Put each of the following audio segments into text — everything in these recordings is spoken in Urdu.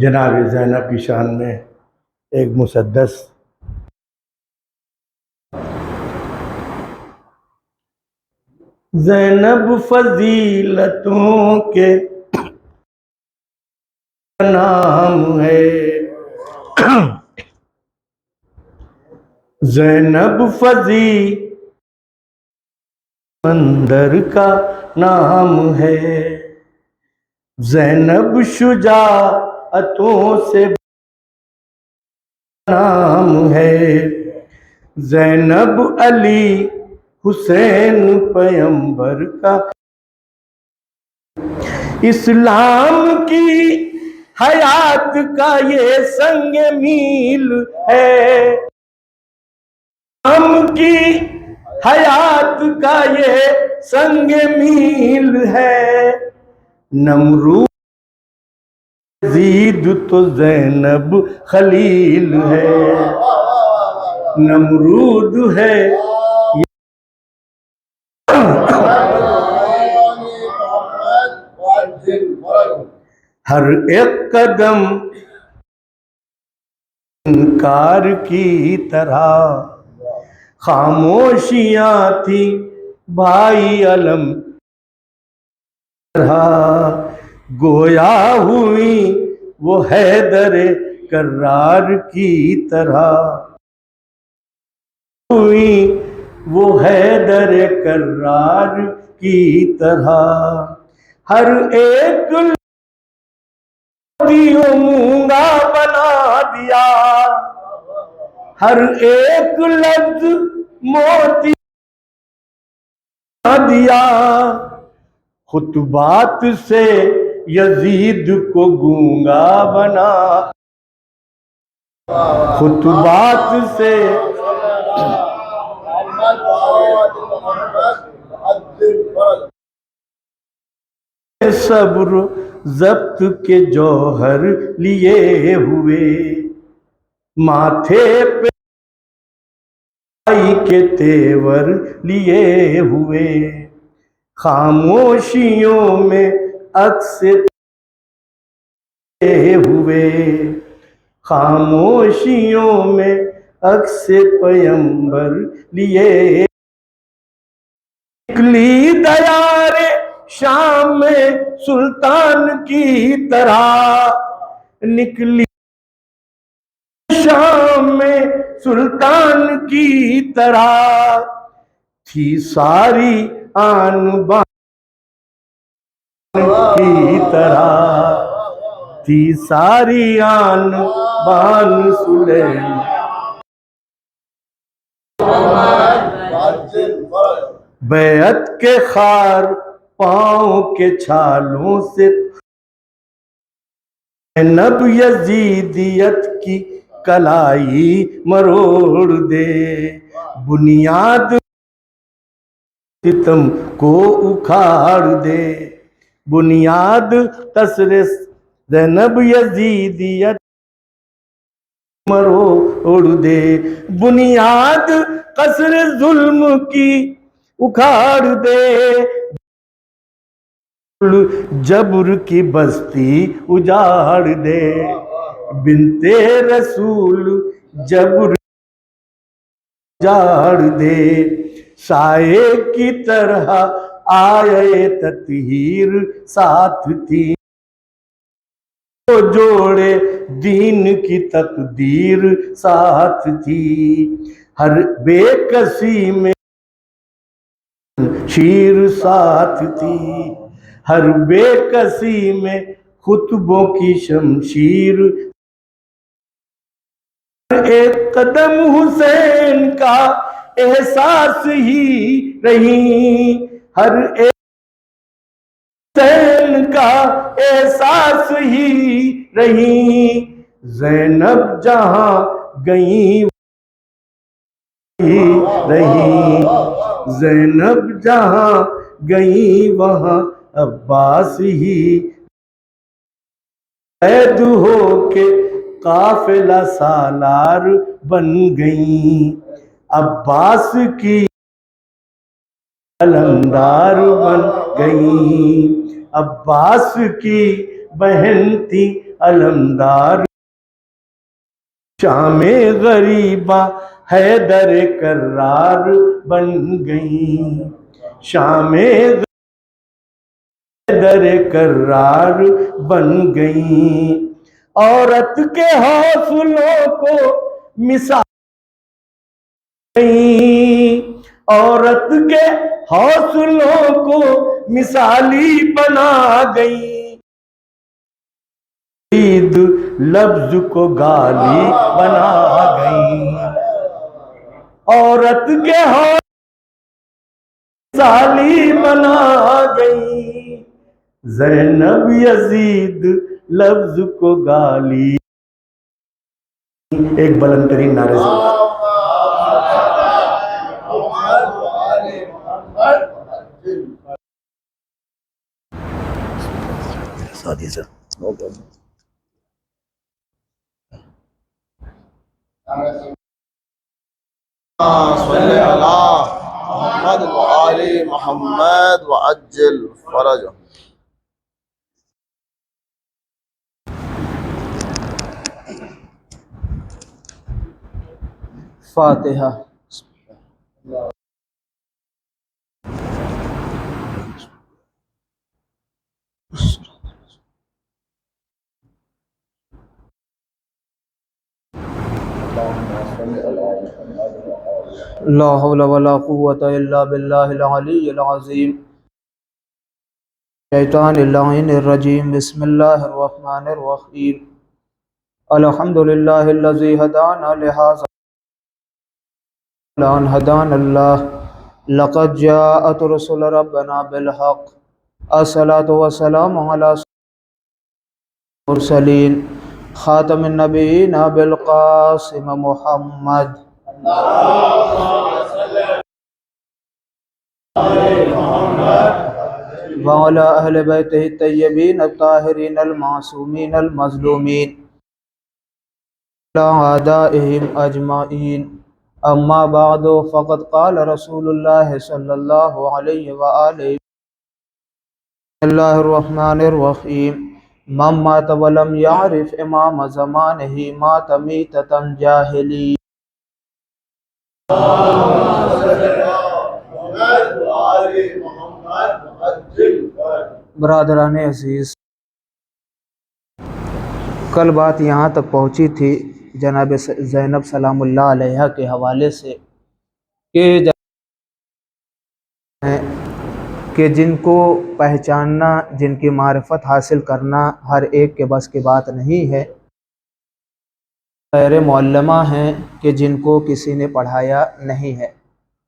جناب زینب کی شان میں ایک مسدس زینب فضیلتوں کے نام ہے، زینب اندر کا نام ہے، زینب شجاعتوں سے نام ہے، زینب علی حسین پیغمبر کا اسلام کی حیات کا یہ سنگ میل ہے، اسلام کی حیات کا یہ سنگ میل ہے، نمرود یزید تو زینب خلیل ہے، نمرود ہے ہر ایک قدم انکار کی طرح، خاموشیاں تھی بھائی علم گویا ہوئی وہ حیدر کرار کی طرح، ہوئی وہ حیدر کرار کی طرح، ہر ایک مونگا بنا دیا، ہر ایک لفظ موتی بنا دیا، خطبات سے یزید کو گونگا بنا، خطبات سے صبر ضبط کے جوہر لیے ہوئے، ماتھے پہ کے تیور لیے ہوئے، خاموشیوں میں عکس ہوئے، خاموشیوں میں عکس پیغمبر لیے، نکلی دیار شام میں سلطان کی طرح، نکلی شام میں سلطان کی طرح، تھی ساری آن بان کی طرح، تھی ساری آن بان سلیمان، بیعت کے خار پاؤں کے چھالوں سے زینب یزیدیت کی کلائی مروڑ دے، بنیاد ستم کو اکھاڑ دے، بنیاد قصر زینب یزیدیت مروڑ دے، بنیاد قصر ظلم کی اکھاڑ دے، جبر کی بستی اجاڑ دے، بنت رسول جبر اجاڑ دے، سائے کی طرح آئے تطہیر ساتھ تھی، وہ جوڑے دین کی تقدیر ساتھ تھی، ہر بے کسی میں شیر ساتھ تھی، ہر بے کسی میں خطبوں کی شمشیر، ہر ایک قدم حسین کا احساس ہی رہی، ہر ایک حسین کا احساس ہی رہی، زینب جہاں گئیں رہی، زینب جہاں گئیں وہاں عباس ہی، قید ہو کے قافلہ سالار بن گئیں، عباس کی علمدار بن گئی، عباس کی بہن تھی علمدار، شام غریبہ حیدر کرار بن گئی، شام حیدر کرار بن گئی، عورت کے حوصلوں کو مثال، عورت کے حوصلوں کو مثالی بنا گئی، عید لفظ کو گالی بنا گئی، عورت کے حوصلوں مثالی بنا گئی، زینب یزید لفظ کو گالی۔ ایک بلند ترین نعرے سے ساتھی سر صلی اللہ محمد وآل محمد وعجل فرج۔ فاتحہ۔ لا حول ولا قوة الا باللہ العلی العظیم۔ شیطان اللعین الرجیم۔ بسم اللہ الرحمن الرحیم۔ الحمدللہ الذی ہدانا لہذا لان ہدانا اللہ، لقد جاءت رسل ربنا بالحق، الصلاة والسلام علی المرسلین، خاتم النبیین بالقاسم محمد، وعلى اہل بیتہ الطیبین الطاہرین المعصومین المظلومین، وعلى اعدائہم اجمعین۔ اما بعد فقد قال رسول اللہ صلی اللہ علیہ وآلہ۔ بسم اللہ الرحمن الرحیم۔ من مات ولم يعرف امام زمانہ مات میتۃ جاہلی۔ برادران عزیز، کل بات یہاں تک پہنچی تھی جناب زینب سلام اللہ علیہ کے حوالے سے کہ جن کو پہچاننا، جن کی معرفت حاصل کرنا ہر ایک کے بس کی بات نہیں ہے، غیر معلمہ ہیں کہ جن کو کسی نے پڑھایا نہیں ہے،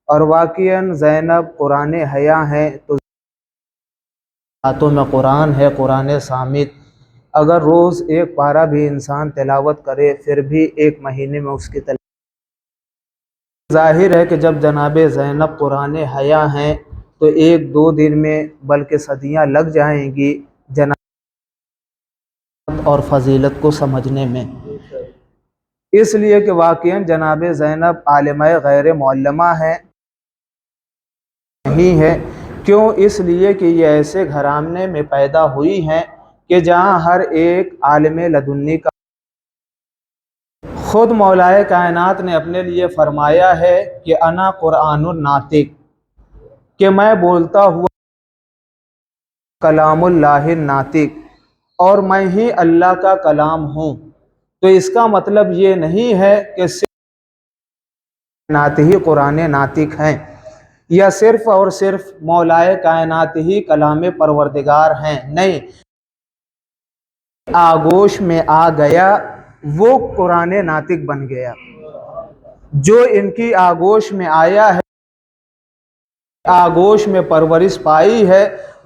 اور واقعاً زینب قرآن حیا ہیں، تو ہاتھوں میں قرآن ہے، قرآن صامت، اگر روز ایک پارہ بھی انسان تلاوت کرے پھر بھی ایک مہینے میں اس کی تلاوت۔ ظاہر ہے کہ جب جناب زینب قرآن حیا ہیں تو ایک دو دن میں بلکہ صدیاں لگ جائیں گی جناب اور فضیلت کو سمجھنے میں، اس لیے کہ واقعاً جناب زینب عالمہ غیر معلمہ ہیں نہیں ہے۔ کیوں؟ اس لیے کہ یہ ایسے گھرانے میں پیدا ہوئی ہیں کہ جہاں ہر ایک عالم لدنی کا، خود مولائے کائنات نے اپنے لیے فرمایا ہے کہ انا قرآن الناطق، کہ میں بولتا ہوا کلام اللہ الناطق، اور میں ہی اللہ کا کلام ہوں۔ تو اس کا مطلب یہ نہیں ہے کہ صرف نعت ہی قرآن ناطق ہیں، یا صرف اور صرف مولائے کائنات ہی کلام پروردگار ہیں، نہیں، آغوش میں آ گیا وہ قرآن ناطق بن گیا، جو ان کی آغوش میں آیا ہے، آغوش میں پرورش پائی ہے،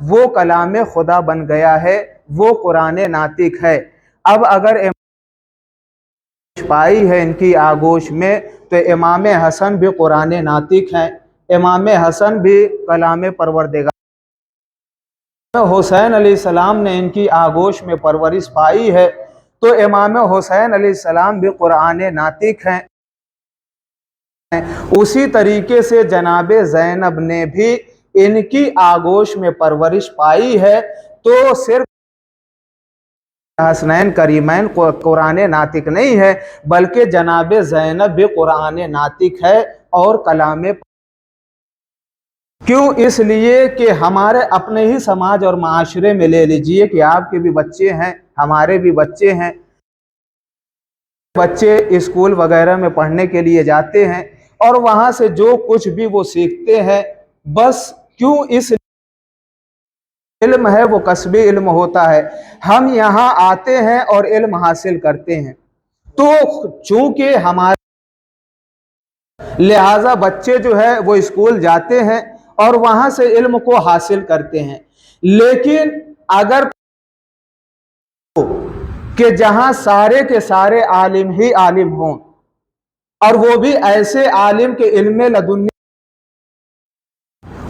وہ کلام خدا بن گیا ہے، وہ قرآن ناطق ہے۔ اب اگر پائی ہے ان کی آغوش میں تو امام حسن بھی قرآن ناطق ہیں، امام حسن بھی کلام پروردگار، حسین علیہ السلام نے ان کی آغوش میں پرورش پائی ہے تو امام حسین علیہ السلام بھی قرآن ناطق ہیں۔ اسی طریقے سے جناب زینب نے بھی ان کی آغوش میں پرورش پائی ہے تو صرف حسنین کریمین قرآن ناطق نہیں ہے، بلکہ جناب زینب بھی قرآن ناطق ہے اور کلام کیوں؟ اس لیے کہ ہمارے اپنے ہی سماج اور معاشرے میں لے لیجئے کہ آپ کے بھی بچے ہیں، ہمارے بھی بچے ہیں، بچے اسکول وغیرہ میں پڑھنے کے لیے جاتے ہیں اور وہاں سے جو کچھ بھی وہ سیکھتے ہیں بس کیوں اس علم ہے وہ کسبی علم ہوتا ہے، ہم یہاں آتے ہیں اور علم حاصل کرتے ہیں، تو چونکہ ہمارے لہٰذا بچے جو ہے وہ اسکول جاتے ہیں اور وہاں سے علم کو حاصل کرتے ہیں، لیکن اگر کہ جہاں سارے کے سارے عالم ہی عالم ہوں اور وہ بھی ایسے عالم کے علم لدنی،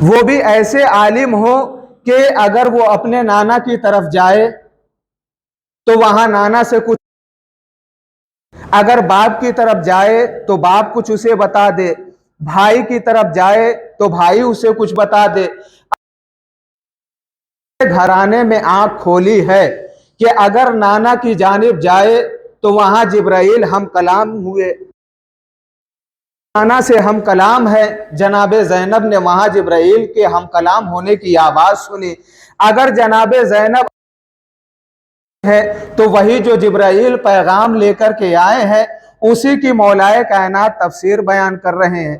وہ بھی ایسے عالم ہوں کہ اگر وہ اپنے نانا کی طرف جائے تو وہاں نانا سے کچھ، اگر باپ کی طرف جائے تو باپ کچھ اسے بتا دے، بھائی کی طرف جائے تو بھائی اسے کچھ بتا دے۔ گھرانے میں آنکھ کھولی ہے کہ اگر نانا کی جانب جائے تو وہاں جبرائیل ہم کلام ہوئے، نانا سے ہم کلام ہے، جناب زینب نے وہاں جبرائیل کے ہم کلام ہونے کی آواز سنی۔ اگر جناب زینب ہے تو وہی جو جبرائیل پیغام لے کر کے آئے ہیں اسی کی مولائے کائنات تفسیر بیان کر رہے ہیں،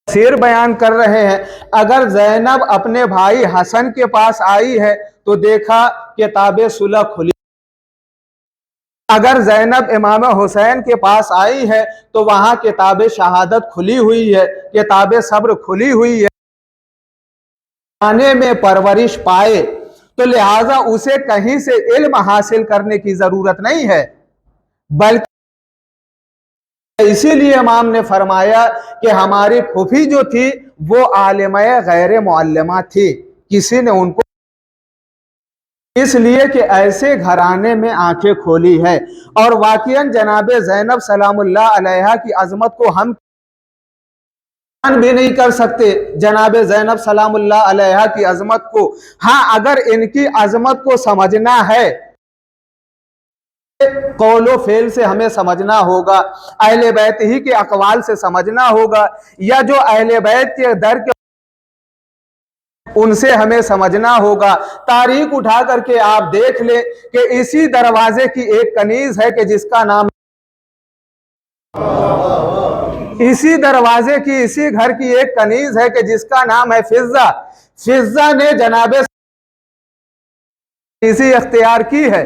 تفسیر بیان کر رہے ہیں۔ اگر زینب اپنے بھائی حسن کے پاس آئی ہے تو دیکھا کتاب صلح کھلی، اگر زینب امام حسین کے پاس آئی ہے تو وہاں کتاب شہادت کھلی ہوئی ہے، کتاب صبر کھلی ہوئی ہے، آنے میں پرورش پائے تو لہٰذا اسے کہیں سے علم حاصل کرنے کی ضرورت نہیں ہے، بلکہ اسی لیے امام نے فرمایا کہ ہماری پھوپھی جو تھی وہ عالمہ غیر معلمہ تھی، کسی نے ان کو اس لیے کہ ایسے گھرانے میں آنکھیں کھولی ہے۔ اور واقعاً جناب زینب سلام اللہ علیہا کی عظمت کو ہم بھی نہیں کر سکتے، جناب زینب سلام اللہ علیہا کی عظمت کو، ہاں اگر ان کی عظمت کو سمجھنا ہے قول و فعل سے ہمیں سمجھنا ہوگا، اہل بیت ہی کے اقوال سے سمجھنا ہوگا، یا جو اہل بیت کے در کے ان سے ہمیں سمجھنا ہوگا۔ تاریخ اٹھا کر کے آپ دیکھ لیں کہ اسی دروازے کی ایک کنیز ہے کہ جس کا نام، اسی دروازے کی، اسی گھر کی ایک کنیز ہے کہ جس کا نام ہے فضہ۔ فضہ نے جناب کنیزی اختیار کی ہے،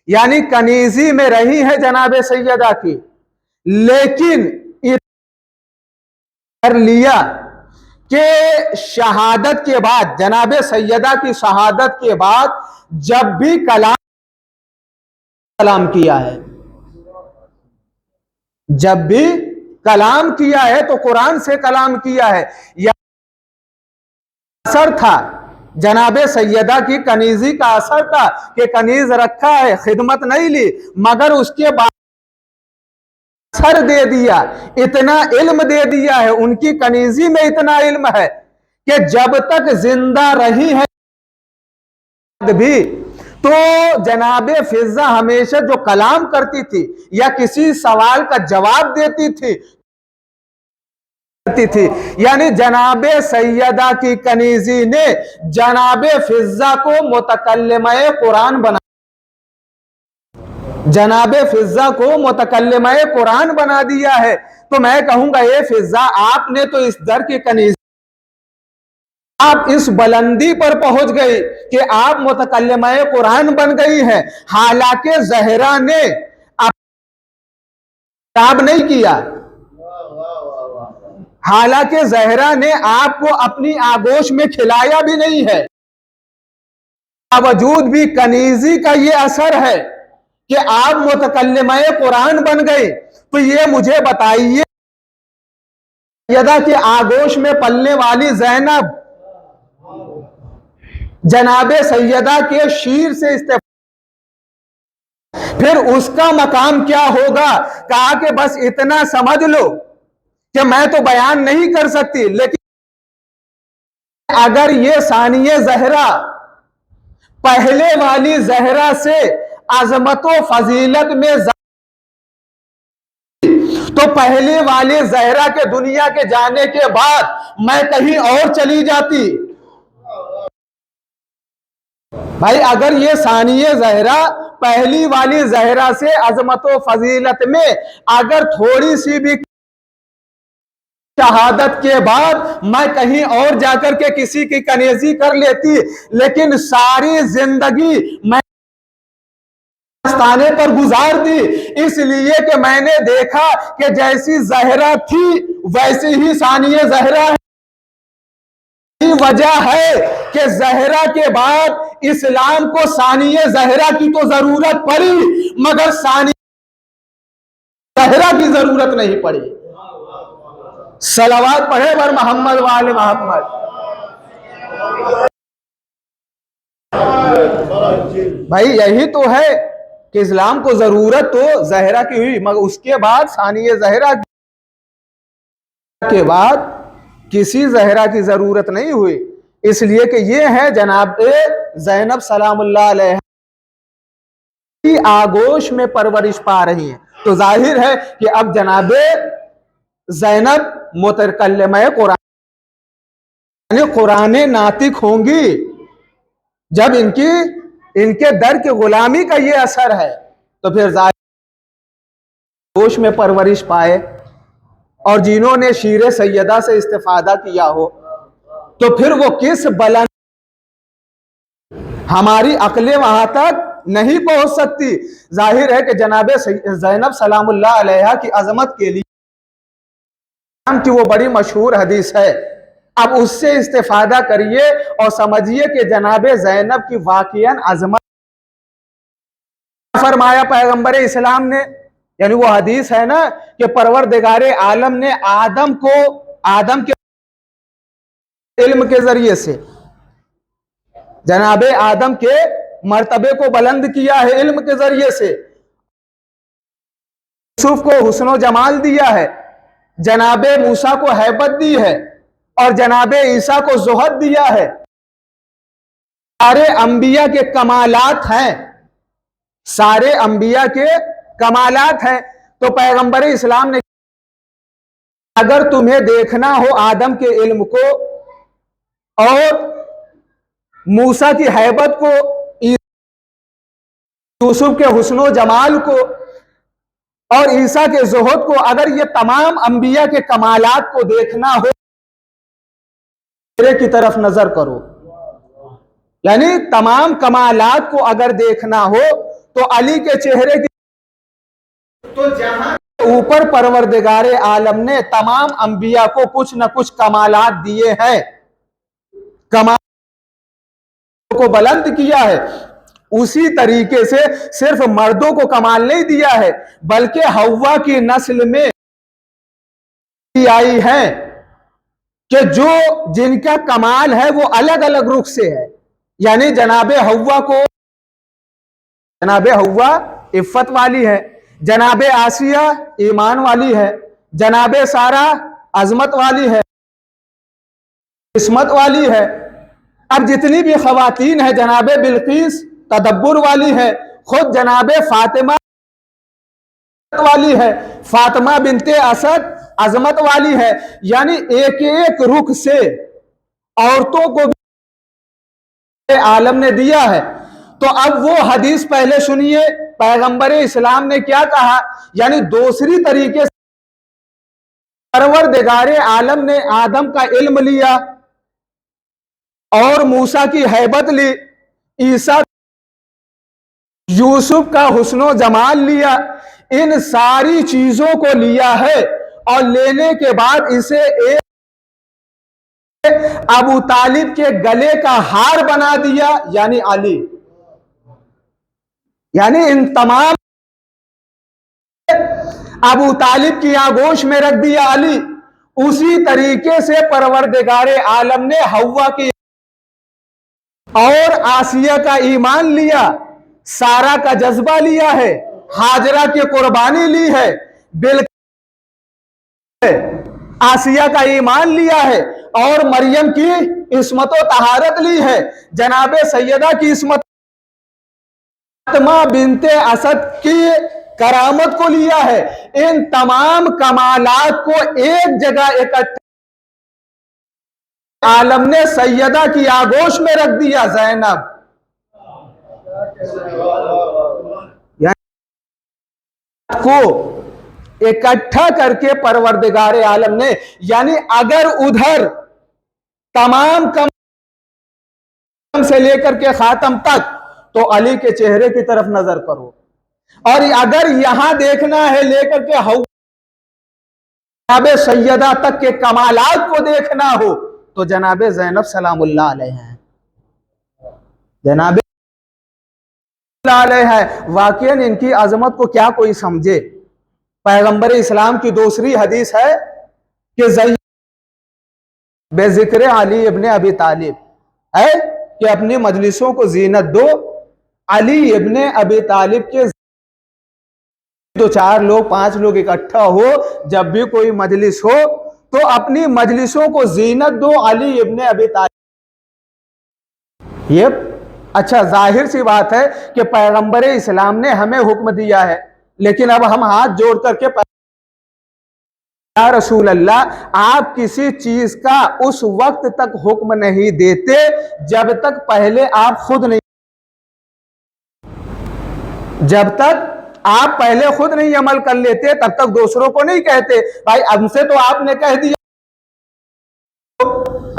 یعنی کنیزی میں رہی ہے جناب سیدہ کی، لیکن کر لیا کہ شہادت کے بعد، جناب سیدہ کی شہادت کے بعد جب بھی کلام کیا ہے، جب بھی کلام کیا ہے تو قرآن سے کلام کیا ہے، یا اثر تھا جناب سیدہ کی کنیزی کا اثر تھا کہ کنیز رکھا ہے، خدمت نہیں لی، مگر اس کے بعد اثر دے دیا، اتنا علم دے دیا ہے، ان کی کنیزی میں اتنا علم ہے کہ جب تک زندہ رہی ہے بھی تو جناب فضہ ہمیشہ جو کلام کرتی تھی یا کسی سوال کا جواب دیتی تھی، یعنی جناب سیدہ کی کنیزی نے جناب فضہ کو متکلمہ قرآن بنا، جناب فضہ کو متکلمہ قرآن بنا دیا ہے۔ تو میں کہوں گا اے فضہ، آپ نے تو اس در کی کنیزی، آپ اس بلندی پر پہنچ گئی کہ آپ متکلمہ قرآن بن گئی ہیں، حالانکہ زہرا نے خطاب نہیں کیا، حالانکہ زہرا نے آپ کو اپنی آغوش میں کھلایا بھی نہیں ہے، باوجود بھی کنیزی کا یہ اثر ہے کہ آپ متکلمہ قرآن بن گئی۔ تو یہ مجھے بتائیے سیدہ کے آغوش میں پلنے والی زینب جناب سیدہ کے شیر سے استفادہ، پھر اس کا مقام کیا ہوگا؟ کہا کہ بس اتنا سمجھ لو کہ میں تو بیان نہیں کر سکتی، لیکن اگر یہ ثانیہ زہرا پہلے والی زہرا سے عظمت و فضیلت میں تو پہلے والے زہرا کے دنیا کے جانے کے بعد میں کہیں اور چلی جاتی. بھائی اگر یہ ثانیہ زہرا پہلی والی زہرا سے عظمت و فضیلت میں اگر تھوڑی سی بھی شہادت کے بعد میں کہیں اور جا کر کے کسی کی کنیزی کر لیتی، لیکن ساری زندگی میں آستانے پر گزار دی، اس لیے کہ میں نے دیکھا کہ جیسی زہرا تھی ویسی ہی ثانیہ زہرا ہے. وجہ ہے کہ زہرا کے بعد اسلام کو ثانیہ زہرا کی تو ضرورت پڑی مگر ثانیہ زہرا کی ضرورت نہیں پڑی. صلوات پڑھے بر محمد وآل محمد. بھائی یہی تو ہے کہ اسلام کو ضرورت تو زہرا کی ہوئی مگر اس کے بعد ثانیہ زہرا کے بعد کسی زہرا کی ضرورت نہیں ہوئی، اس لیے کہ یہ ہے جناب زینب سلام اللہ علیہ کی آغوش میں پرورش پا رہی ہیں. تو ظاہر ہے کہ اب جناب زینب متکلمہ قرآن یعنی قرآن ناطق ہوں گی جب ان کے در کی غلامی کا یہ اثر ہے، تو پھر ظاہر آغوش میں پرورش پائے اور جنہوں نے شیر سیدہ سے استفادہ کیا ہو تو پھر وہ کس بلند ہماری عقلیں وہاں تک نہیں پہنچ سکتی. ظاہر ہے کہ جناب زینب سلام اللہ علیہ کی عظمت کے لیے کی وہ بڑی مشہور حدیث ہے، اب اس سے استفادہ کریے اور سمجھیے کہ جناب زینب کی واقعاً عظمت فرمایا پیغمبر اسلام نے. یعنی وہ حدیث ہے نا کہ پروردگار عالم نے آدم کے علم کے ذریعے سے جناب آدم کے مرتبے کو بلند کیا ہے علم کے ذریعے سے، یوسف کو حسن و جمال دیا ہے، جناب موسیٰ کو ہیبت دی ہے اور جناب عیسیٰ کو زہد دیا ہے. سارے انبیاء کے کمالات ہیں، سارے انبیاء کے کمالات ہیں. تو پیغمبر اسلام نے اگر تمہیں دیکھنا ہو آدم کے علم کو اور موسیٰ کی ہیبت کو، یوسف کے حسن و جمال کو اور عیسیٰ کے زہد کو، اگر یہ تمام انبیاء کے کمالات کو دیکھنا ہو چہرے کی طرف نظر کرو. یعنی تمام کمالات کو اگر دیکھنا ہو تو علی کے چہرے کی تو جہاں اوپر پروردگار عالم نے تمام انبیاء کو کچھ نہ کچھ کمالات دیے ہیں، کمال کو بلند کیا ہے، اسی طریقے سے صرف مردوں کو کمال نہیں دیا ہے بلکہ حوا کی نسل میں آئی ہیں کہ جن کا کمال ہے وہ الگ الگ رخ سے ہے. یعنی جناب حوا عفت والی ہے، جناب آسیہ ایمان والی ہے، جناب سارہ عظمت والی ہے، عصمت والی ہے. اب جتنی بھی خواتین ہیں جناب بلقیس تدبر والی ہے، خود جناب فاطمہ والی ہے، فاطمہ بنت اسد عظمت والی ہے. یعنی ایک ایک رخ سے عورتوں کو عالم نے دیا ہے. تو اب وہ حدیث پہلے سنیے پیغمبر اسلام نے کیا کہا. یعنی دوسری طریقے سے پروردگار عالم نے آدم کا علم لیا اور موسیٰ کی ہیبت لی، عیسیٰ یوسف کا حسن و جمال لیا، ان ساری چیزوں کو لیا ہے اور لینے کے بعد اسے ایک ابو طالب کے گلے کا ہار بنا دیا یعنی علی. یعنی ان تمام ابو طالب کی آغوش میں رکھ دیا علی. اسی طریقے سے پروردگار عالم نے حوا کی اور آسیہ کا ایمان لیا، سارا کا جذبہ لیا ہے، ہاجرہ کی قربانی لی ہے، آسیہ کا ایمان لیا ہے اور مریم کی عصمت و طہارت لی ہے، جناب سیدہ کی عصمت فاطمہ بنت اسد کی کرامت کو لیا ہے، ان تمام کمالات کو ایک جگہ اکٹھا عالم نے سیدہ کی آغوش میں رکھ دیا، زینب کو اکٹھا کر کے پروردگار عالم نے، یعنی اگر ادھر تمام کم سے لے کر کے خاتم تک تو علی کے چہرے کی طرف نظر کرو، اور اگر یہاں دیکھنا ہے لے کر کے جناب سیدہ تک کے کمالات کو دیکھنا ہو تو جناب زینب سلام اللہ علیہ ہیں، جناب اللہ علیہ ہے۔ واقعاً ان کی عظمت کو کیا کوئی سمجھے؟ پیغمبر اسلام کی دوسری حدیث ہے کہ بے ذکر علی ابن ابی طالب ہے کہ اپنی مجلسوں کو زینت دو، علی ابن ابی طالب کے دو چار لوگ 5 لوگ اکٹھا ہو، جب بھی کوئی مجلس ہو تو اپنی مجلسوں کو زینت دو علی ابن ابی طالب۔ یہ اچھا ظاہر سی بات ہے کہ پیغمبر اسلام نے ہمیں حکم دیا ہے، لیکن اب ہم ہاتھ جوڑ کر کے یا رسول اللہ آپ کسی چیز کا اس وقت تک حکم نہیں دیتے جب تک پہلے آپ خود نہیں عمل کر لیتے، تب تک دوسروں کو نہیں کہتے بھائی ہم سے تو آپ نے کہہ دیا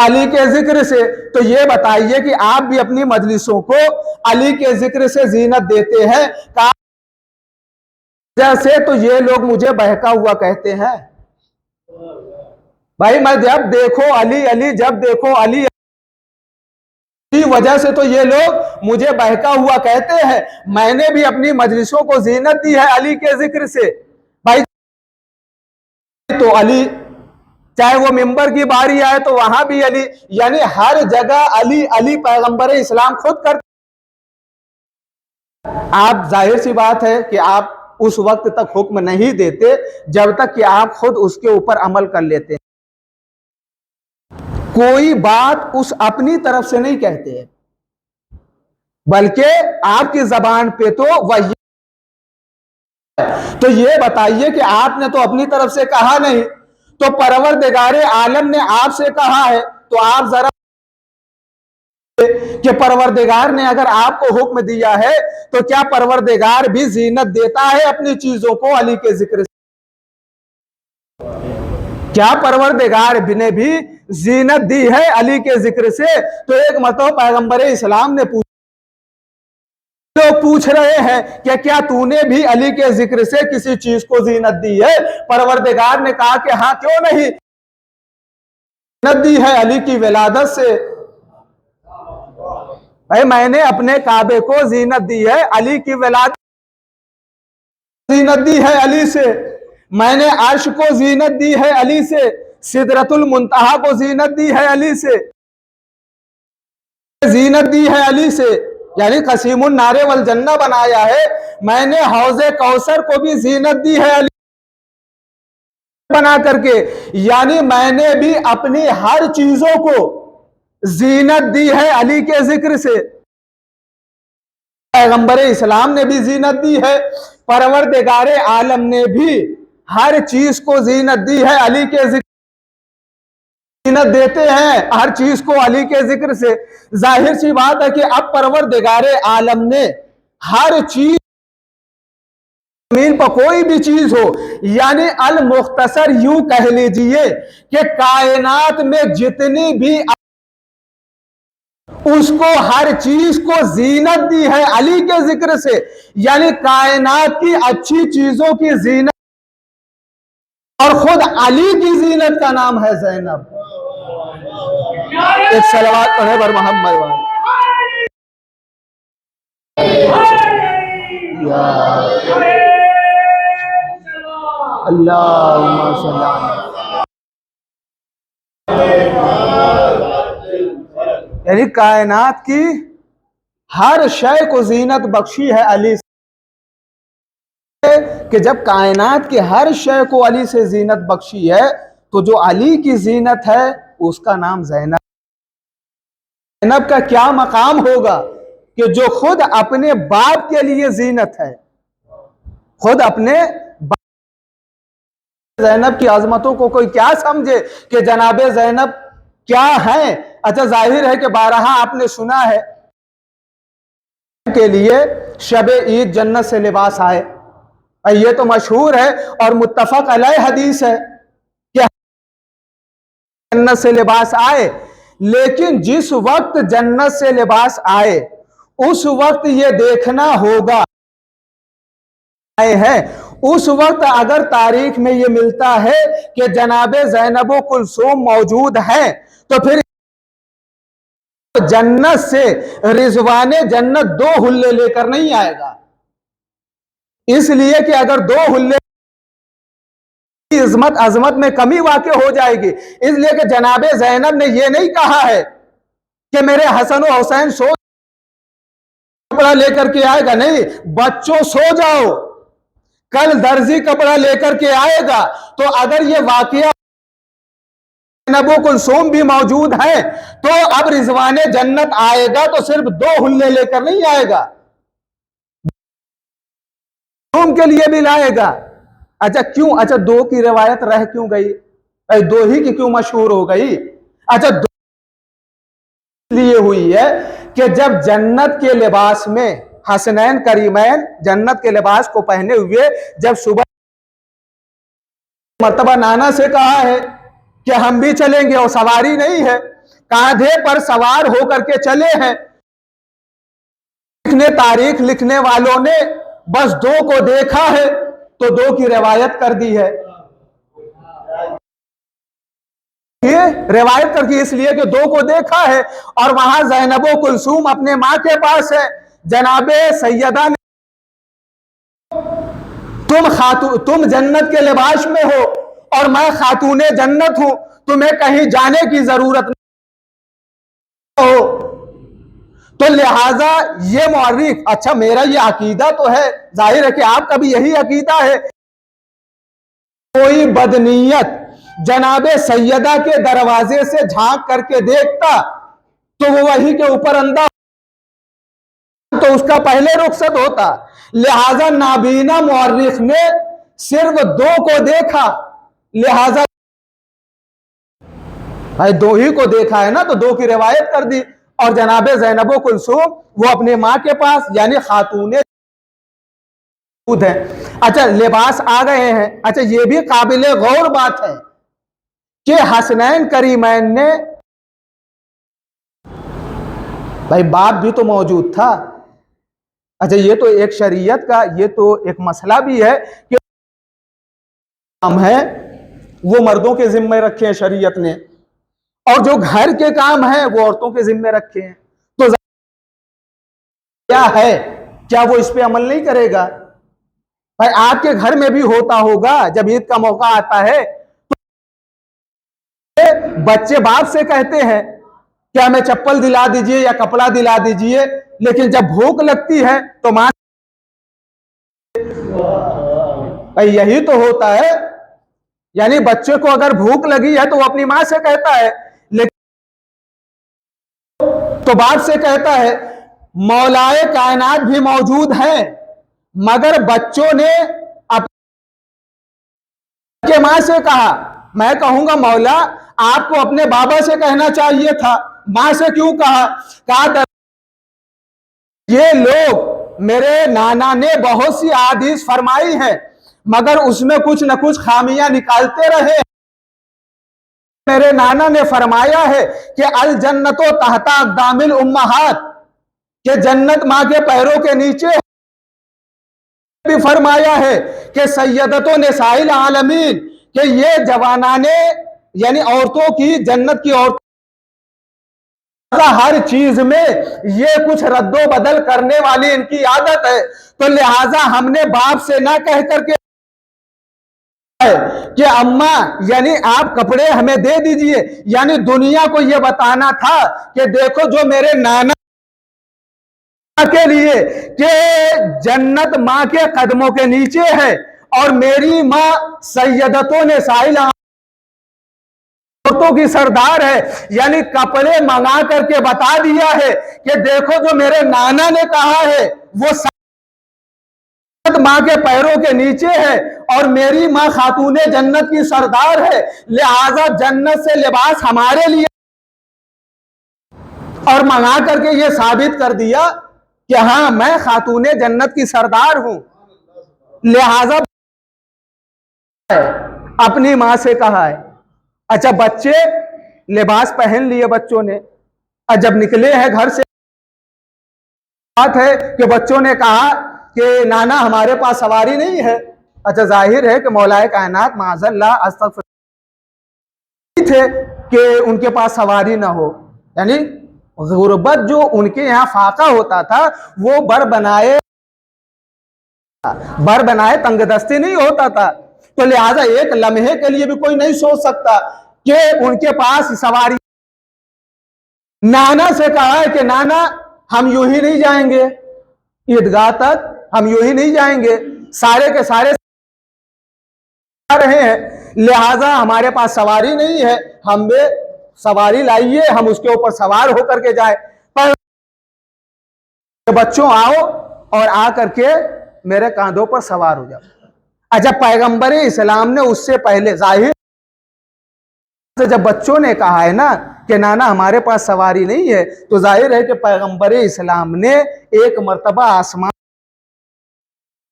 علی کے ذکر سے، تو یہ بتائیے کہ آپ بھی اپنی مجلسوں کو علی کے ذکر سے زینت دیتے ہیں؟ جیسے تو یہ لوگ مجھے بہکا ہوا کہتے ہیں، بھائی میں جب دیکھو علی علی، جب دیکھو علی کی وجہ سے تو یہ لوگ مجھے بہکا ہوا کہتے ہیں۔ میں نے بھی اپنی مجلسوں کو زینت دی ہے علی کے ذکر سے، بھائی تو علی، چاہے وہ ممبر کی باری آئے تو وہاں بھی علی، یعنی ہر جگہ علی علی پیغمبر اسلام خود کرتے۔ آپ ظاہر سی بات ہے کہ آپ اس وقت تک حکم نہیں دیتے جب تک کہ آپ خود اس کے اوپر عمل کر لیتے ہیں، کوئی بات اس اپنی طرف سے نہیں کہتے بلکہ آپ کی زبان پہ تو وہی، تو یہ بتائیے کہ آپ نے تو اپنی طرف سے کہا نہیں، تو پروردگار عالم نے آپ سے کہا ہے، تو آپ ذرا کہ پروردگار نے اگر آپ کو حکم دیا ہے تو کیا پروردگار بھی زینت دیتا ہے اپنی چیزوں کو علی کے ذکر سے؟ کیا پروردگار نے بھی زینت دی ہے علی کے ذکر سے؟ تو ایک مرتبہ پیغمبر اسلام نے پوچھ رہے ہیں کہ کیا تو نے بھی علی کے ذکر سے کسی چیز کو زینت دی ہے؟ پروردگار نے کہا کہ ہاں کیوں نہیں، زینت دی ہے علی کی ولادت سے، بھائی میں نے اپنے کعبے کو زینت دی ہے علی کی ولادت، زینت دی ہے علی سے، میں نے عرش کو زینت دی ہے علی سے، سدرۃ المنتہا کو زینت دی ہے علی سے، زینت دی ہے علی سے، یعنی قسیم النار والجنہ بنایا ہے، میں نے حوض کوثر کو بھی زینت دی ہے علی بنا کر کے، یعنی میں نے بھی اپنی ہر چیزوں کو زینت دی ہے علی کے ذکر سے۔ پیغمبر اسلام نے بھی زینت دی ہے، پروردگار عالم نے بھی ہر چیز کو زینت دی ہے علی کے ذکر، زینت دیتے ہیں ہر چیز کو علی کے ذکر سے۔ ظاہر سی بات ہے کہ اب پروردگار عالم نے ہر چیز، زمین پر کوئی بھی چیز ہو، یعنی المختصر یوں کہہ لیجئے کہ کائنات میں جتنی بھی اس کو ہر چیز کو زینت دی ہے علی کے ذکر سے، یعنی کائنات کی اچھی چیزوں کی زینت، اور خود علی کی زینت کا نام ہے زینب۔ ایک صلوات پڑھے بر محمد والے۔ اللہم صلی اللہ، یعنی کائنات کی ہر شے کو زینت بخشی ہے علی سے، کہ جب کائنات کی ہر شے کو علی سے زینت بخشی ہے تو جو علی کی زینت ہے اس کا نام زینب. زینب کا کیا مقام ہوگا کہ جو خود اپنے باپ کے لیے زینت ہے, خود اپنے زینب کی عظمتوں کو کوئی کیا سمجھے کہ جناب زینب کیا ہیں. اچھا ظاہر ہے کہ بارہا آپ نے سنا ہے کے لیے شب عید جنت سے لباس آئے, یہ تو مشہور ہے اور متفق علیہ حدیث ہے کہ جنت سے لباس آئے. لیکن جس وقت جنت سے لباس آئے اس وقت یہ دیکھنا ہوگا آئے ہیں, اس وقت اگر تاریخ میں یہ ملتا ہے کہ جناب زینب و کلثوم موجود ہیں تو پھر جنت سے رضوان جنت 2 حلے لے کر نہیں آئے گا. اس لیے کہ اگر 2 حلے عظمت میں کمی واقع ہو جائے گی, اس لیے کہ جناب زینب نے یہ نہیں کہا ہے کہ میرے حسن و حسین سو کپڑا لے کر کے آئے گا, نہیں, بچوں سو جاؤ, کل درزی کپڑا لے کر کے آئے گا. تو اگر یہ واقعہ زینب و کلثوم بھی موجود ہیں تو اب رضوان جنت آئے گا تو صرف 2 حلے لے کر نہیں آئے گا, کے لیے بھی لائے گا. اچھا کیوں, اچھا 2 کی روایت رہ کیوں گئی, 2 ہی کی کیوں مشہور ہو گئی؟ اچھا 2 لیے ہوئی ہے کہ جب جنت کے لباس میں حسنین کریمین جنت کے لباس کو پہنے ہوئے جب صبح مرتبہ نانا سے کہا ہے کہ ہم بھی چلیں گے, اور سواری نہیں ہے, کاندھے پر سوار ہو کر کے چلے ہیں. تاریخ لکھنے والوں نے بس 2 کو دیکھا ہے تو 2 کی روایت کر دی ہے. یہ روایت کر کے اس لیے کہ 2 کو دیکھا ہے, اور وہاں زینب و کلثوم اپنے ماں کے پاس ہے. جناب سیدہ نے تم جنت کے لباس میں ہو اور میں خاتون جنت ہوں, تمہیں کہیں جانے کی ضرورت نہیں ہو. تو لہذا یہ مورخ, اچھا میرا یہ عقیدہ تو ہے, ظاہر ہے کہ آپ کا بھی یہی عقیدہ ہے, کوئی بدنیت جناب سیدہ کے دروازے سے جھانک کر کے دیکھتا تو وہ وہی کے اوپر اندھا تو اس کا پہلے رخصت ہوتا. لہذا نابینا مورخ نے صرف 2 کو دیکھا, لہذا 2 ہی کو دیکھا ہے نا تو 2 کی روایت کر دی. اور جناب زینب و کلثوم وہ اپنے ماں کے پاس یعنی خاتون ہیں. اچھا لباس آ گئے ہیں. اچھا یہ بھی قابل غور بات ہے کہ حسنین کریمین نے, بھائی باپ بھی تو موجود تھا. اچھا یہ تو ایک شریعت کا یہ تو ایک مسئلہ بھی ہے کہ کام ہے وہ مردوں کے ذمہ رکھے ہیں شریعت نے, اور جو گھر کے کام ہیں وہ عورتوں کے ذمہ رکھے ہیں. تو کیا ہے, کیا وہ اس پہ عمل نہیں کرے گا؟ بھائی آپ کے گھر میں بھی ہوتا ہوگا جب عید کا موقع آتا ہے تو بچے باپ سے کہتے ہیں کہ ہمیں چپل دلا دیجئے یا کپڑا دلا دیجئے, لیکن جب بھوک لگتی ہے تو ماں, بھائی یہی تو ہوتا ہے. یعنی بچے کو اگر بھوک لگی ہے تو وہ اپنی ماں سے کہتا ہے, لیکن تو باپ سے کہتا ہے. مولائے کائنات بھی موجود ہیں مگر بچوں نے اپنے ماں سے کہا. میں کہوں گا مولا آپ کو اپنے بابا سے کہنا چاہیے تھا, ماں سے کیوں کہا؟ کہا یہ لوگ میرے نانا نے بہت سی احادیث فرمائی ہیں مگر اس میں کچھ نہ کچھ خامیاں نکالتے رہے. میرے نانا نے فرمایا ہے کہ الجنت تحت اقدام الامہات, کہ جنت ماں کے پیروں کے نیچے. بھی فرمایا ہے کہ سیدتو نساء العالمین, کہ یہ جوانان یعنی عورتوں کی جنت کی عورتوں ہر چیز میں یہ کچھ رد و بدل کرنے والی ان کی عادت ہے. تو لہٰذا ہم نے باپ سے نہ کہہ کر کے کہ اماں یعنی آپ کپڑے ہمیں دے دیجئے, یعنی دنیا کو یہ بتانا تھا کہ دیکھو جو میرے نانا کے لیے کہ جنت ماں کے قدموں کے نیچے ہے, اور میری ماں سیدتوں نے سائل عورتوں کی سردار ہے، یعنی کپڑے منگا کر کے بتا دیا ہے کہ دیکھو جو میرے نانا نے کہا ہے وہ ماں کے پیروں کے نیچے ہے، اور میری ماں خاتون جنت کی سردار ہے، لہذا جنت سے لباس ہمارے لیے، اور منگا کر کے یہ ثابت کر دیا کہ ہاں میں خاتون جنت کی سردار ہوں، لہذا اپنی ماں سے کہا ہے۔ اچھا بچے لباس پہن لیے بچوں نے، اور جب نکلے ہیں گھر سے، بات ہے کہ بچوں نے کہا کہ نانا ہمارے پاس سواری نہیں ہے۔ اچھا ظاہر ہے کہ مولا کائنات معاذ اللہ استغفر تھے کہ ان کے پاس سواری نہ ہو، یعنی غربت جو ان کے یہاں فاقہ ہوتا تھا وہ بر بنائے تنگ دستی نہیں ہوتا تھا، تو لہٰذا ایک لمحے کے لیے بھی کوئی نہیں سوچ سکتا کہ ان کے پاس سواری۔ نانا سے کہا ہے کہ نانا ہم یوں ہی نہیں جائیں گے عیدگاہ تک، ہم یوں ہی نہیں جائیں گے، سارے کے سارے رہے ہیں، لہٰذا ہمارے پاس سواری نہیں ہے، ہم بھی سواری لائیے، ہم اس کے اوپر سوار ہو کر کے جائیں۔ پر بچوں آؤ اور آ کر کے میرے کاندھوں پر سوار ہو جاؤ۔ اچھا پیغمبر اسلام نے اس سے پہلے ظاہر جب بچوں نے کہا ہے نا کہ نانا ہمارے پاس سواری نہیں ہے، تو ظاہر ہے کہ پیغمبر اسلام نے ایک مرتبہ آسمان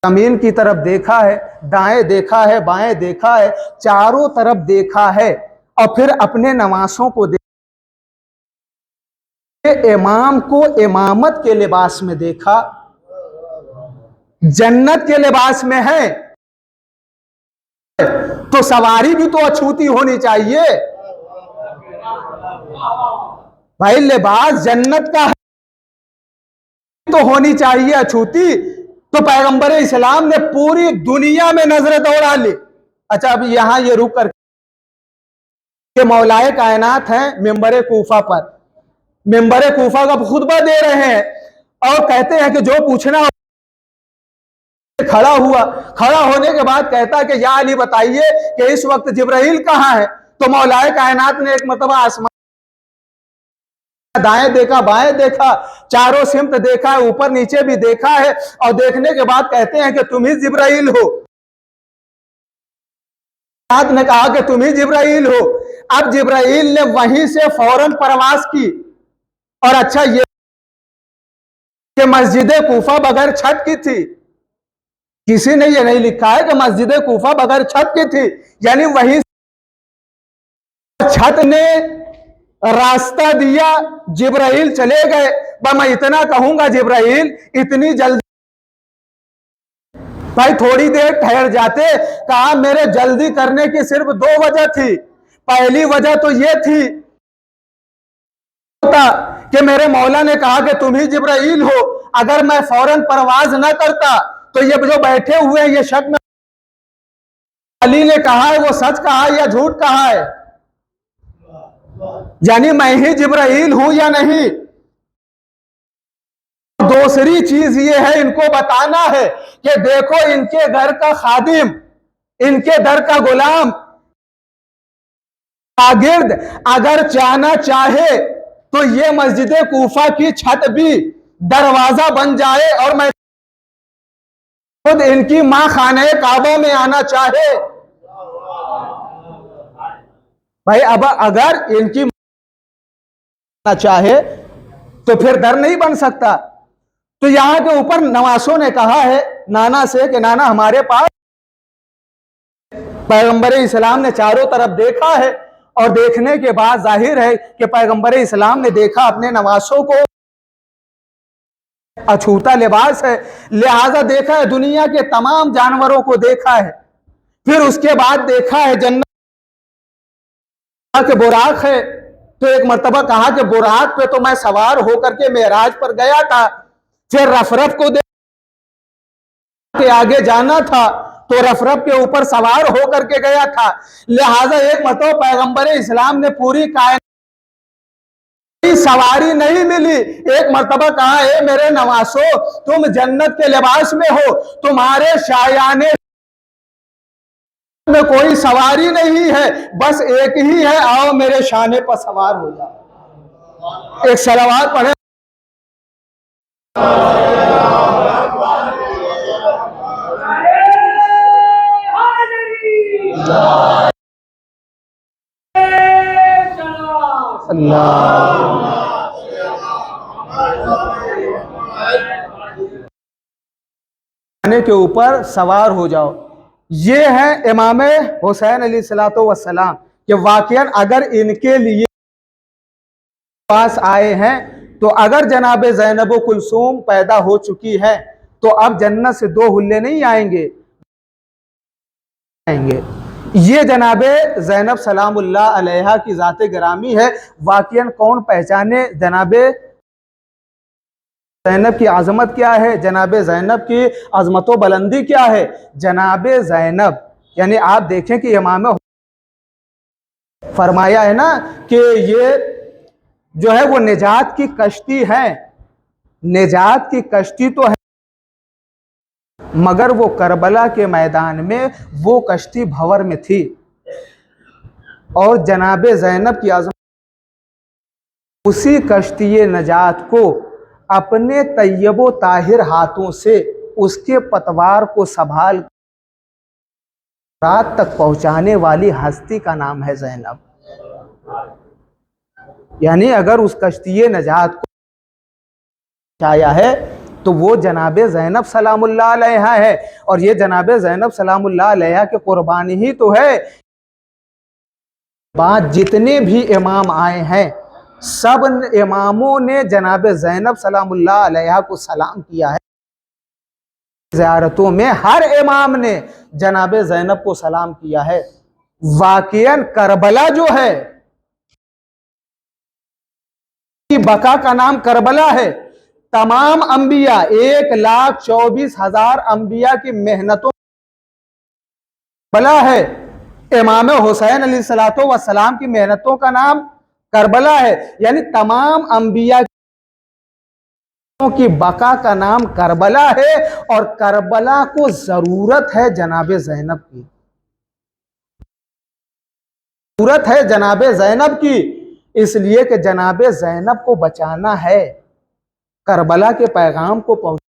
زمین کی طرف دیکھا ہے، دائیں دیکھا ہے، بائیں دیکھا ہے، چاروں طرف دیکھا ہے، اور پھر اپنے نواسوں کو دیکھا، امام کو امامت کے لباس میں دیکھا، جنت کے لباس میں ہے، تو سواری بھی تو اچھوتی ہونی چاہیے بھائی، لباس جنت کا ہے تو ہونی چاہیے اچھوتی۔ تو پیغمبر اسلام نے پوری دنیا میں نظر دوڑا لی۔ اچھا اب یہاں یہ رک کر کہ مولائے کائنات ہیں منبر کوفہ پر، منبر کوفہ کا خطبہ دے رہے ہیں، اور کہتے ہیں کہ جو پوچھنا کھڑا ہوا، کھڑا ہونے کے بعد کہتا ہے کہ یا علی بتائیے کہ اس وقت جبرائیل کہاں ہے؟ تو مولائے کائنات نے ایک مرتبہ آسمان دائیں دیکھا، بائیں دیکھا، چاروں سمت دیکھا، اوپر نیچے بھی دیکھا ہے، اور دیکھنے کے بعد کہتے ہیں کہ تم ہی جبرائیل ہو۔ نے کہا کہ تم ہی جبرائیل ہو۔ اب جبرائیل نے وہیں سے فوراً پرواز کی، اور اچھا یہ کہ مسجد کوفہ بغیر چھت کی تھی، کسی نے یہ نہیں لکھا ہے کہ مسجد کوفہ بغیر چھت کی تھی، یعنی وہیں چھت نے راستہ دیا، جبرائیل چلے گئے۔ میں اتنا کہوں گا جبرائیل اتنی جلدی بھائی تھوڑی دیر ٹھہر جاتے۔ کہا میرے جلدی کرنے کی صرف دو وجہ تھی، پہلی وجہ تو یہ تھی کہ میرے مولا نے کہا کہ تم ہی جبرائیل ہو، اگر میں فوراً پرواز نہ کرتا تو یہ جو بیٹھے ہوئے ہیں یہ شک میں علی نے کہا ہے وہ سچ کہا یا جھوٹ کہا ہے، یعنی میں ہی جبرائیل ہوں یا نہیں۔ دوسری چیز یہ ہے ان کو بتانا ہے کہ دیکھو ان کے گھر کا خادم، ان کے در کا غلام، شاگرد اگر جانا چاہے تو یہ مسجد کوفہ کی چھت بھی دروازہ بن جائے، اور میں خود ان کی ماں خانہ کعبہ میں آنا چاہے بھائی، اب اگر ان کی ماں چاہے تو پھر در نہیں بن سکتا۔ تو یہاں کے اوپر نواسوں نے کہا ہے نانا سے کہ نانا ہمارے پاس، پیغمبر اسلام نے چاروں طرف دیکھا ہے، اور دیکھنے کے بعد ظاہر ہے کہ پیغمبر اسلام نے دیکھا اپنے نواسوں کو اچھوتا لباس ہے، لہذا دیکھا ہے دنیا کے تمام جانوروں کو دیکھا ہے، پھر اس کے بعد دیکھا ہے جنت کے براق ہے، تو ایک مرتبہ کہا کہ براق پہ تو میں سوار ہو کر کے معراج پر گیا تھا، پھر رفرف کو کے آگے جانا تھا تو رفرف کے اوپر سوار ہو کر کے گیا تھا، لہٰذا ایک مرتبہ پیغمبر اسلام نے پوری کائنات سواری نہیں ملی، ایک مرتبہ کہا اے میرے نواسو تم جنت کے لباس میں ہو، تمہارے شایان میں کوئی سواری نہیں ہے، بس ایک ہی ہے، آؤ میرے شانے پر سوار ہو جاؤ۔ ایک صلوات پڑھے۔ کے اوپر سوار ہو جاؤ۔ یہ ہے امام حسین علیہ السلام کہ واقعاً اگر ان کے لیے پاس آئے ہیں تو اگر جناب زینب و کلثوم پیدا ہو چکی ہے تو اب جنت سے دو حلے نہیں آئیں گے۔ یہ جناب زینب سلام اللہ علیہا کی ذات گرامی ہے۔ واقعاً کون پہچانے جناب زینب کی عظمت کیا ہے، جناب زینب کی عظمت و بلندی کیا ہے۔ جناب زینب یعنی آپ دیکھیں کہ امام فرمایا ہے نا کہ یہ جو ہے وہ نجات کی کشتی ہے، نجات کی کشتی تو ہے مگر وہ کربلا کے میدان میں وہ کشتی بھور میں تھی، اور جناب زینب کی عظمت اسی کشتی نجات کو اپنے طیب و طاہر ہاتھوں سے اس کے پتوار کو سنبھال رات تک پہنچانے والی ہستی کا نام ہے زینب۔ یعنی اگر اس کشتی نجات کو پہنچایا ہے تو وہ جناب زینب سلام اللہ علیہا ہے، اور یہ جناب زینب سلام اللہ علیہا کے قربانی ہی تو ہے۔ بعد جتنے بھی امام آئے ہیں سب اماموں نے جناب زینب سلام اللہ علیہا کو سلام کیا ہے۔ زیارتوں میں ہر امام نے جناب زینب کو سلام کیا ہے۔ واقعاً کربلا جو ہے بقا کا نام کربلا ہے۔ تمام انبیاء 1,24,000 انبیاء کی محنتوں کربلا ہے۔ امام حسین علیہ السلام کی محنتوں کا نام کربلا ہے، یعنی تمام انبیاء کی بقا کا نام کربلا ہے، اور کربلا کو ضرورت ہے جناب زینب کی، ضرورت ہے جناب زینب کی، اس لیے کہ جناب زینب کو بچانا ہے، کربلا کے پیغام کو پہنچانا،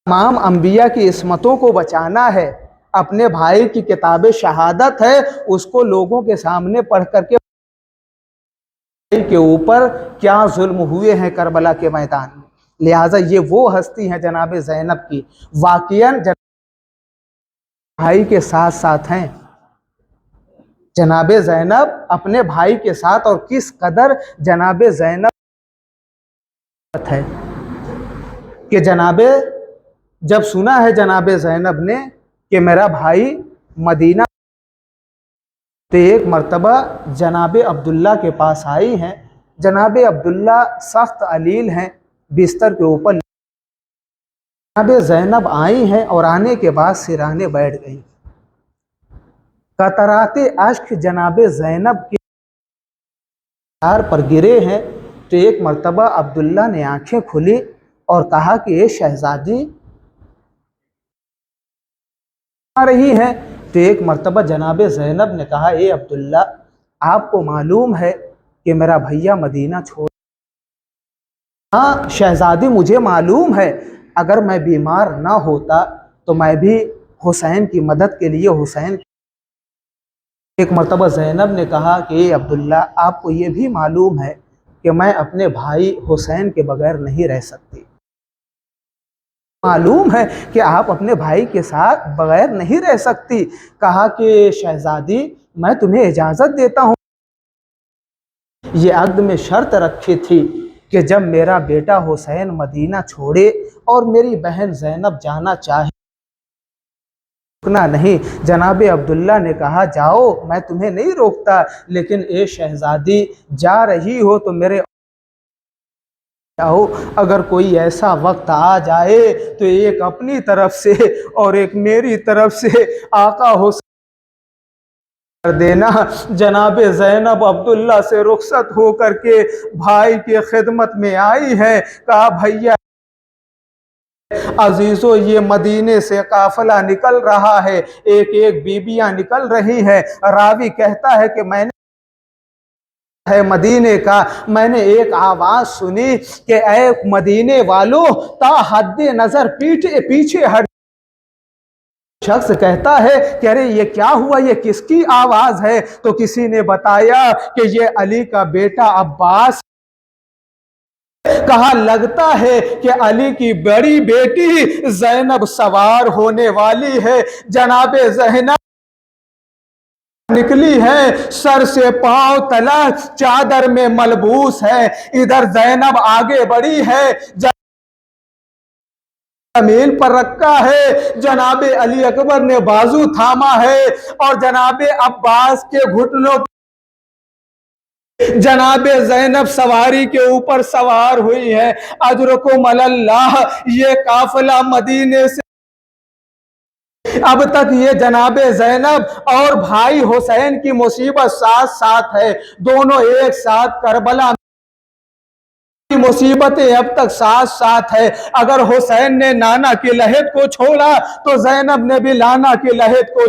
تمام انبیاء کی عصمتوں کو بچانا ہے، اپنے بھائی کی کتاب شہادت ہے اس کو لوگوں کے سامنے پڑھ کر کے اوپر کیا ظلم ہوئے ہیں کربلا کے میدان میں، لہٰذا یہ وہ ہستی ہیں جناب زینب کی۔ واقعاً بھائی کے ساتھ ساتھ ہیں جناب زینب اپنے بھائی کے ساتھ، اور کس قدر جناب زینب ہے کہ جناب جب سنا ہے جناب زینب نے کہ میرا بھائی مدینہ، تو ایک مرتبہ جناب عبداللہ کے پاس آئی ہیں۔ جناب عبداللہ سخت علیل ہیں، بستر کے اوپر جناب زینب آئی ہیں اور آنے کے بعد سرانے بیٹھ گئی۔ قطرات اشک جناب زینب کے سر پر گرے ہیں، تو ایک مرتبہ عبداللہ نے آنکھیں کھلی اور کہا کہ اے شہزادی آ رہی ہیں، تو ایک مرتبہ جناب زینب نے کہا اے عبداللہ آپ کو معلوم ہے کہ میرا بھیا مدینہ چھوڑ، ہاں شہزادی مجھے معلوم ہے، اگر میں بیمار نہ ہوتا تو میں بھی حسین کی مدد کے لیے حسین۔ ایک مرتبہ زینب نے کہا کہ اے عبداللہ آپ کو یہ بھی معلوم ہے کہ میں اپنے بھائی حسین کے بغیر نہیں رہ سکتی، معلوم ہے کہ آپ اپنے بھائی کے ساتھ بغیر نہیں رہ سکتی۔ کہا کہ شہزادی میں تمہیں اجازت دیتا ہوں، یہ عقد میں شرط رکھی تھی کہ جب میرا بیٹا حسین مدینہ چھوڑے اور میری بہن زینب جانا چاہے رکنا نہیں۔ جناب عبداللہ نے کہا جاؤ میں تمہیں نہیں روکتا، لیکن اے شہزادی جا رہی ہو تو میرے اگر کوئی ایسا وقت آ جائے تو ایک اپنی طرف سے اور ایک میری طرف سے آقا حسین کر دینا۔ جناب زینب عبداللہ سے رخصت ہو کر کے بھائی کی خدمت میں آئی ہے، کہا بھیا عزیزو یہ مدینے سے قافلہ نکل رہا ہے، ایک ایک بیبیاں نکل رہی ہیں۔ راوی کہتا ہے کہ میں نے مدینے کا میں نے ایک آواز سنی کہ اے مدینے والوں، تا حد نظر پیچھے ہٹ۔ شخص کہتا ہے کہ ارے یہ کیا ہوا، یہ کس کی آواز ہے؟ تو کسی نے بتایا کہ یہ علی کا بیٹا عباس۔ کہا لگتا ہے کہ علی کی بڑی بیٹی زینب سوار ہونے والی ہے۔ جناب زینب نکلی ہے، سر سے پاؤں تلک چادر میں ملبوس ہے۔ ادھر زینب آگے بڑھی ہے، زمین پر رکھا ہے، جناب علی اکبر نے بازو تھاما ہے اور جناب عباس کے گھٹنوں جناب زینب سواری کے اوپر سوار ہوئی ہے۔ اجرکم اللہ، یہ قافلہ مدینے سے اب تک یہ جناب زینب اور بھائی حسین کی مصیبت ساتھ ساتھ ہے، دونوں ایک ساتھ کربلا کی مصیبتیں اب تک ساتھ ساتھ ہے۔ اگر حسین نے نانا کی لحد کو چھوڑا تو زینب نے بھی لانا کی لحد کو،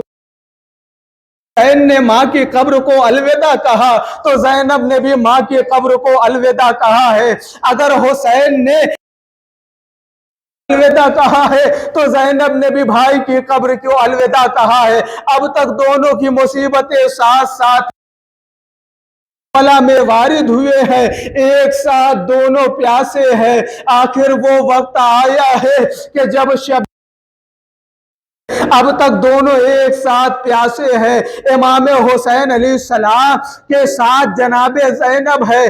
حسین نے ماں کی قبر کو الوداع کہا تو زینب نے بھی ماں کی قبر کو الوداع کہا ہے۔ اگر حسین نے الوداع کہا ہے تو زینب نے بھی بھائی کی قبر کو الوداع کہا ہے۔ اب تک دونوں کی مصیبتیں ساتھ ساتھ کربلا میں وارد ہوئے ہیں، ایک ساتھ دونوں پیاسے ہیں۔ آخر وہ وقت آیا ہے کہ جب اب تک دونوں ایک ساتھ پیاسے ہیں۔ امام حسین علیہ السلام کے ساتھ جناب زینب ہے۔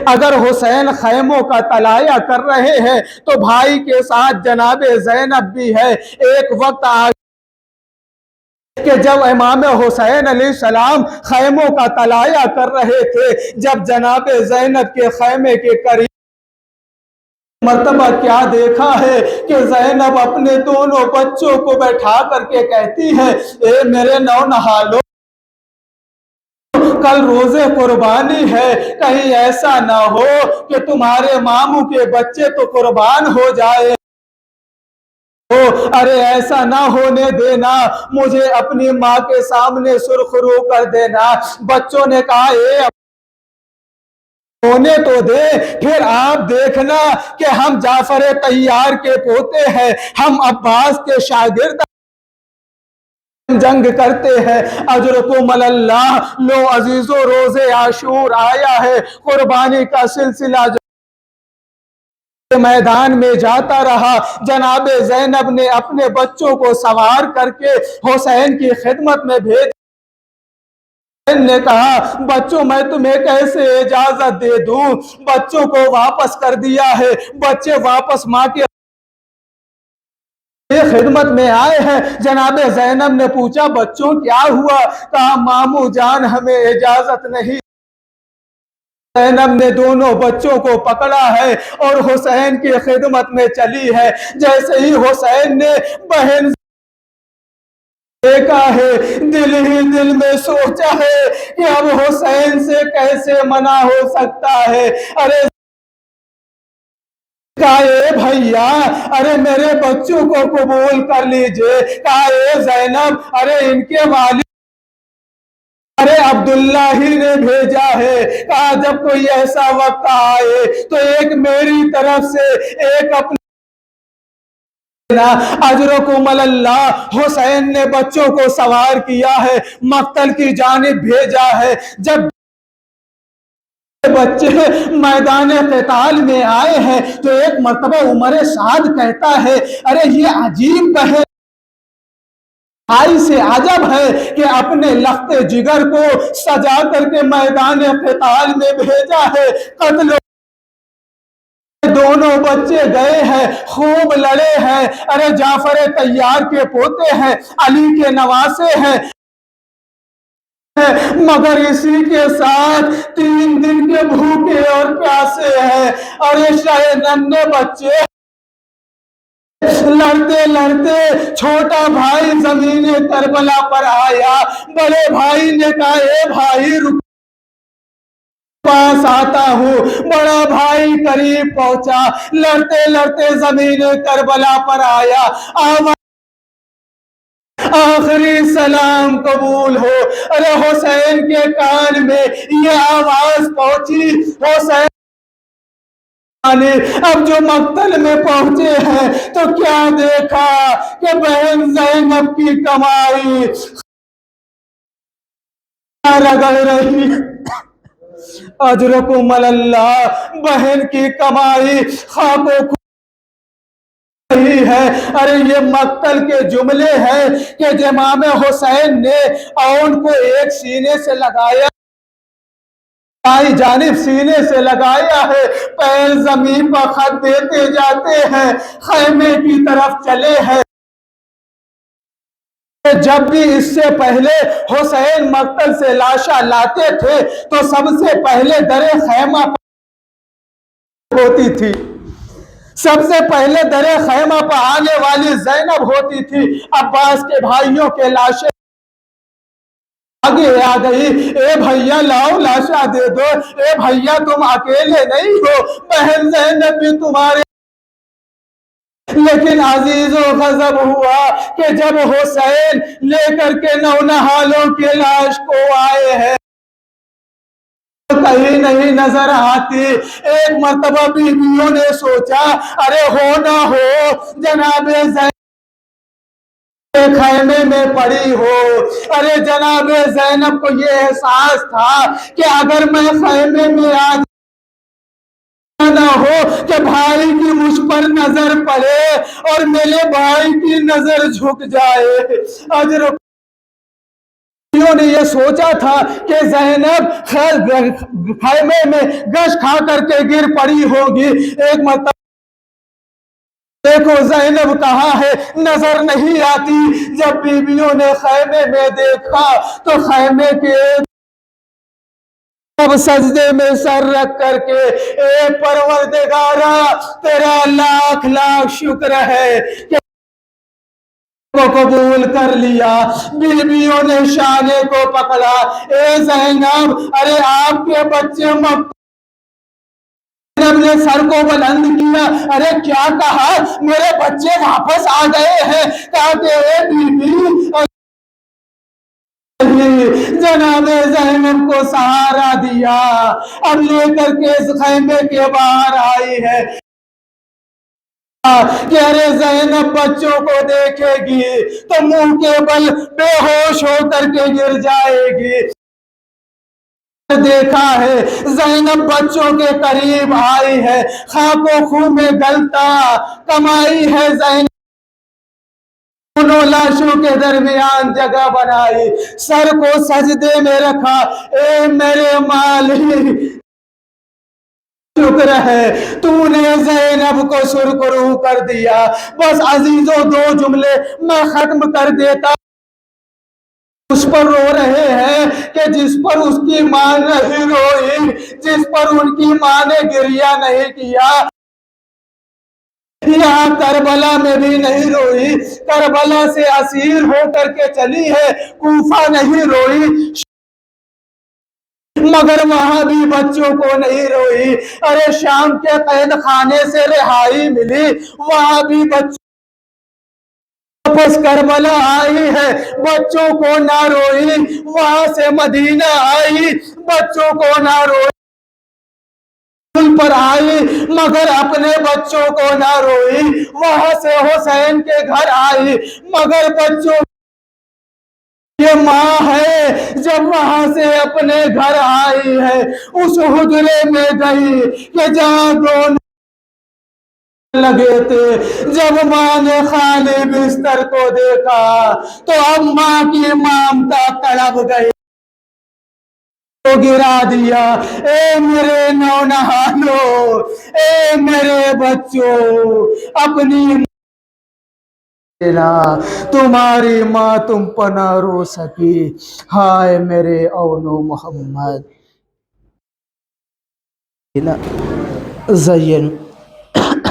اگر حسین خیموں کا طلایہ کر رہے ہیں تو بھائی کے ساتھ جناب زینب بھی ہے۔ ایک وقت کہ جب امام حسین علیہ السلام خیموں کا طلایہ کر رہے تھے، جب جناب زینب کے خیمے کے قریب مرتبہ کیا دیکھا ہے کہ زینب اپنے دونوں بچوں کو بیٹھا کر کے کہتی ہے، اے میرے نونہالوں، کل روزے قربانی ہے، کہیں ایسا نہ ہو کہ تمہارے ماموں کے بچے تو قربان ہو جائے، ارے ایسا نہ ہونے دینا، مجھے اپنی ماں کے سامنے سرخرو کر دینا۔ بچوں نے کہا اے ہونے تو دے، پھر آپ دیکھنا کہ ہم جعفر طیار کے پوتے ہیں، ہم عباس کے شاگرد جنگ کرتے ہیں۔ اجرکم اللہ، لو عزیزو روز عاشور آیا ہے، قربانی کا سلسلہ میدان میں جاتا رہا۔ جناب زینب نے اپنے بچوں کو سوار کر کے حسین کی خدمت میں بھیج، حسین نے کہا بچوں میں تمہیں کیسے اجازت دے دوں، بچوں کو واپس کر دیا ہے، بچے واپس ماں کے خدمت میں آئے ہیں۔ جناب زینب نے پوچھا بچوں کیا ہوا؟ کہا ماموں جان ہمیں اجازت نہیں۔ زینب نے دونوں بچوں کو پکڑا ہے اور حسین کی خدمت میں چلی ہے۔ جیسے ہی حسین نے بہن دیکھا ہے، دل ہی دل میں سوچا ہے کہ اب حسین سے کیسے منع ہو سکتا ہے۔ ارے کہا اے بھائیا، ارے میرے بچوں کو قبول کر لیجئے۔ کہا اے زینب، ارے ان کے والد ارے عبداللہ ہی نے بھیجا ہے۔ کہا جب کوئی ایسا وقت آئے تو ایک میری طرف سے ایک اپنے اجرکم اللہ، حسین نے بچوں کو سوار کیا ہے، مقتل کی جانب بھیجا ہے۔ جب بچے میدان قتال میں آئے ہیں تو ایک مرتبہ عمر سعد کہتا ہے ارے یہ عجیب بہن بھائی سے عجب ہے کہ اپنے لخت جگر کو سجا کر کے میدان قتال میں بھیجا ہے۔ قتل دونوں بچے گئے ہیں، خوب لڑے ہیں، ارے جعفر طیار کے پوتے ہیں، علی کے نواسے ہیں، مگر اسی کے ساتھ 3 دن کے بھوکے اور پیاسے ہیں۔ اور یہ شاہ ننھے بچے لڑتے لڑتے چھوٹا بھائی زمین کربلا پر آیا، بڑے بھائی نے کہا اے بھائی رک پاس آتا ہوں، بڑا بھائی قریب پہنچا، لڑتے لڑتے زمین کربلا پر آیا، آخری سلام قبول ہو۔ ارے حسین کے کان میں یہ آواز پہنچی، حسین اب جو مقتل میں پہنچے ہیں تو کیا دیکھا کہ بہن زینب کی کمائی رگڑ رہی، اجرکم اللہ، بہن کی کمائی خاک و رہی ہے۔ ارے یہ مقتل کے جملے ہیں کہ امام حسین نے اون کو ایک سینے سے لگایا، دائیں جانب سینے سے لگایا ہے، پیر زمین پر خط دیتے جاتے ہیں، خیمے کی طرف چلے ہیں۔ جب بھی اس سے پہلے حسین مقتل سے لاشا لاتے تھے تو سب سے پہلے در خیمہ ہوتی تھی، سب سے پہلے در خیمہ پر آنے والی زینب ہوتی تھی۔ عباس کے بھائیوں کے لاشیں آگے آ گئی، اے بھیا لاؤ لاشا دے دو، اے بھیا تم اکیلے نہیں ہو، بہن زینب بھی تمہارے۔ لیکن عزیز و غضب ہوا کہ جب حسین لے کر کے نونہالوں کے لاش کو آئے ہیں کہیں نہیں نظر آتی۔ ایک مرتبہ بیویوں نے سوچا ارے ہو نہ ہو جناب زینب خیمے میں پڑی ہو۔ ارے جناب زینب کو یہ احساس تھا کہ اگر میں خیمے میں آ نہ ہو کہ بھائی کی مجھ پر نظر پڑے اور میرے بھائی کی نظر جھک جائے۔ نے یہ سوچا تھا کہ زینب خیمے میں گش کھا کر کے گر پڑی ہوگی۔ ایک مرتبہ دیکھو زینب کہاں ہے، نظر نہیں آتی۔ جب بیویوں نے خیمے میں دیکھا تو خیمے کے اب سجدے میں سر رکھ کر کے اے پروردگارا تیرا لاکھ لاکھ شکر ہے کہ کو قبول کر لیا۔ بیویوں نے شانے کو پکڑا، اے زینب ارے آپ کے بچے زینب نے سر کو بلند کیا، ارے کیا کہا؟ میرے بچے واپس آ گئے ہیں۔ کہا کہ اے بیوی، جناب زینب کو سہارا دیا، اب لے کر کے اس خیمے کے باہر آئی ہے کہ ارے زینب بچوں کو دیکھے گی تو منہ کے بل بے ہوش ہو کر کے گر جائے گی۔ دیکھا ہے زینب بچوں کے قریب آئی ہے، خاک و خون میں گلتا کمائی ہے زینب، دونوں لاشوں کے درمیان جگہ بنائی، سر کو سجدے میں رکھا، اے میرے مالک شکر ہے تو نے زینب کو سرخرو کر دیا۔ بس عزیزوں دو جملے میں ختم کر دیتا۔ اس پر رو رہے ہیں کہ جس پر اس کی ماں نہیں روئی، جس پر ان کی ماں نے گریہ نہیں کیا، یہاں کربلا میں بھی نہیں روئی، کربلا سے اسیر ہو کر کے چلی ہے، کوفہ نہیں روئی، مگر وہاں بھی بچوں کو نہیں روئی۔ ارے شام کے قید خانے سے رہائی ملی، وہاں بھی بچوں واپس کربلا آئی ہے، بچوں کو نہ روئی، وہاں سے مدینہ آئی، بچوں کو نہ روئی، پر آئی مگر اپنے بچوں کو نہ روئی، وہاں سے حسین کے گھر آئی مگر بچوں یہ ماں ہے جب وہاں سے اپنے گھر آئی ہے، اس حجرے میں گئی کہ جہاں دونوں لگے تھے۔ جب ماں نے خالی بستر کو دیکھا تو اب ماں کی مامتا تڑپ گئی، تو گرا دیا، اے میرے نونہالوں، اے میرے بچوں، اپنی تمہاری ماں تم پر نہ رو سکی، ہائے میرے اونو محمد۔ زین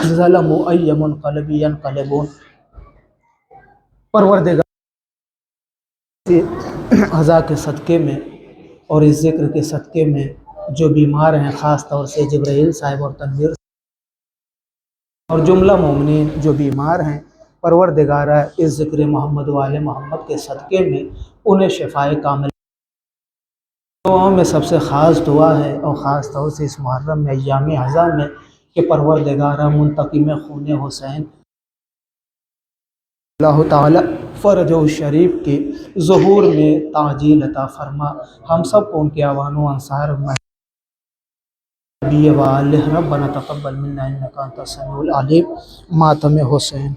ظلموا ای منقلب ینقلبون۔ پروردگار عزا کے صدقے میں اور اس ذکر کے صدقے میں جو بیمار ہیں، خاص طور سے جبرائیل صاحب اور تنویر اور جملہ مومنین جو بیمار ہیں، پروردگارہ اس ذکر محمد و آل محمد کے صدقے میں انہیں شفائے کامل۔ دعاؤں میں سب سے خاص دعا ہے اور خاص طور سے اس محرم میں ایام اعظام میں کہ پروردگارہ منتقم خون حسین اللہ تعالی فرج و شریف کے ظہور میں تعجیل عطا فرما، ہم سب کو ان کے اعوان و انصار نبی و آلہ ربنا تقبل منا انک انت السمیع العلیم۔ ماتم حسین۔